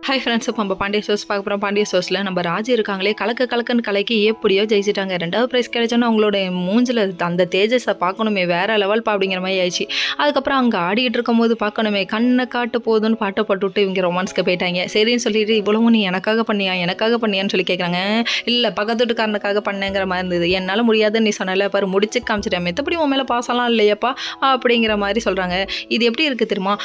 Hi friends, இப்போ நம்ம Pandya stores பார்க்க போகிறோம். பாண்டிய ஸ்டோர்ஸில் நம்ம ராஜி இருக்காங்களே, கலக்குன்னு கலக்கி எப்படியோ ஜெயிச்சிட்டாங்க. 2வது ப்ரைஸ் கிடைச்சோன்னா அவங்களோட மூஞ்சில் அந்த தேஜஸை பார்க்கணுமே, வேறு லெவல்ப்பா அப்படிங்கிற மாதிரி ஆயிடுச்சு. அதுக்கப்புறம் அங்கே ஆடிட்டு இருக்கும் போது பார்க்கணுமே, கண்ணை காட்டு போதுன்னு பாட்டை போட்டுவிட்டு இவங்க ரொமான்ஸ்க்கு போயிட்டாங்க. சரின்னு சொல்லிட்டு இவ்வளவும் நீ எனக்காக பண்ணியான்னு சொல்லி கேட்குறாங்க. இல்லை, பக்கத்து வீட்டுக்காரனுக்காக பண்ணேங்கிற மாதிரி இருந்தது. என்னால் முடியாதுன்னு நீ சொன்னல பாரு, முடிச்சு காமிச்சிட்டேன், மற்றபடி உன் மேலே பாசலாம் இல்லையாப்பா அப்படிங்கிற மாதிரி சொல்கிறாங்க. இது எப்படி இருக்குது தெரியுமா?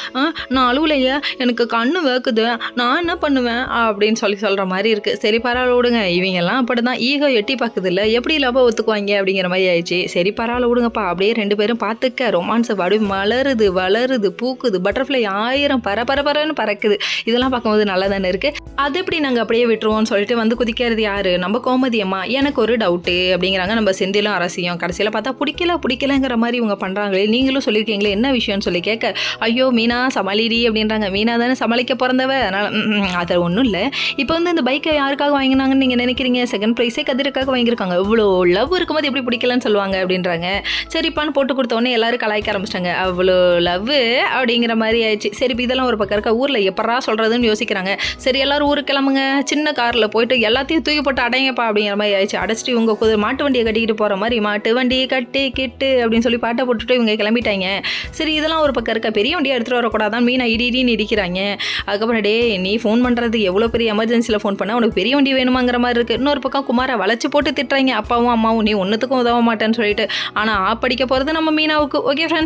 நான் அழுவலையா, எனக்கு கண்ணு வேக்குது, நான் என்ன பண்ணுவேன் அப்படின்னு சொல்கிற மாதிரி இருக்குது. சரி பரவாயில்ல விடுங்க, இவங்கெல்லாம் அப்படி தான் ஈகோ எட்டி பார்க்குது இல்லை, எப்படி இல்லாமல் ஒத்துக்குவாங்க அப்படிங்கிற மாதிரி ஆயிடுச்சு. சரி பரவாயில்ல விடுங்கப்பா, அப்படியே 2 பேரும் பார்த்துக்க ரொமான்ஸை அப்படியே வளருது பூக்குது, பட்டர்ஃப்ளை 1000 பரன்னு பறக்குது. இதெல்லாம் பார்க்கும்போது நல்லா தானே இருக்குது. அது எப்படி நாங்கள் அப்படியே விட்டுருவோம்னு சொல்லிட்டு வந்து குதிக்கிறது யார்? நம்ம கோமதியம்மா. எனக்கு ஒரு டவுட்டு அப்படிங்கிறாங்க நம்ம செந்திலும் அரசியும். கடைசியில் பார்த்தா பிடிக்கலங்கிற மாதிரி இவங்க பண்ணுறாங்களே, நீங்களும் சொல்லியிருக்கீங்களே என்ன விஷயம்னு சொல்லி கேட்க, ஐயோ மீனா சமாளிடி அப்படின்றாங்க. மீனா தானே சமாளிக்க பிறந்தவ, அதனால் அது ஒன்றும் இல்லை. இப்போ வந்து இந்த பைக்கை யாருக்காக வாங்கினாங்கன்னு நீங்கள் நினைக்கிறீங்க? 2nd ப்ரைஸே கதிருக்காக வாங்கியிருக்காங்க. இவ்வளோ லவ் இருக்கும்போது எப்படி பிடிக்கலன்னு சொல்லுவாங்க அப்படின்றாங்க. சரிப்பான்னு போட்டு கொடுத்தோடனே எல்லாரும் கலாய்க்க ஆரம்பிச்சிட்டாங்க. அவ்வளோ லவ் அப்படிங்கிற மாதிரி ஆயிடுச்சு. சரி இப்போ இதெல்லாம் ஒரு பக்கம் இருக்க, ஊரில் எப்படா சொல்கிறதுன்னு யோசிக்கிறாங்க. சரி எல்லாரும் ஊருக்கு கிளம்புங்க, சின்ன காரில் போயிட்டு எல்லாத்தையும் தூக்கி போட்டு அடையப்பா அப்படிங்கிற மாதிரி ஆயிடுச்சு. அடைச்சிட்டு இவங்க மாட்டு வண்டியை கட்டிக்கிட்டு போகிற மாதிரி, மாட்டு வண்டி கட்டிக்கிட்டு அப்படின்னு சொல்லி பாட்டை போட்டுட்டு இவங்க கிளம்பிட்டாங்க. சரி இதெல்லாம் ஒரு பக்கம் இருக்க, பெரிய வண்டியை எடுத்துகிட்டு வரக்கூடாதான் மீனா இடின்னு இடிக்கிறாங்க. அதுக்கப்புறம் டே நீ ஃபோன் பண்ணுறது எவ்வளோ பெரிய எமர்ஜென்சியில் ஃபோன் பண்ணால் உனக்கு பெரிய வண்டி வேணுமாங்கிற மாதிரி இருக்குது. இன்னொரு பக்கம் குமாரை வளைச்சி போட்டு திட்டுறாங்க, அப்பாவும் அம்மாவும் நீ ஒன்றுத்துக்கும் உதவ மாட்டேன்னு சொல்லிட்டு. ஆனால் படிக்க போகிறது நம்ம மீனாவுக்கு. Okay friends.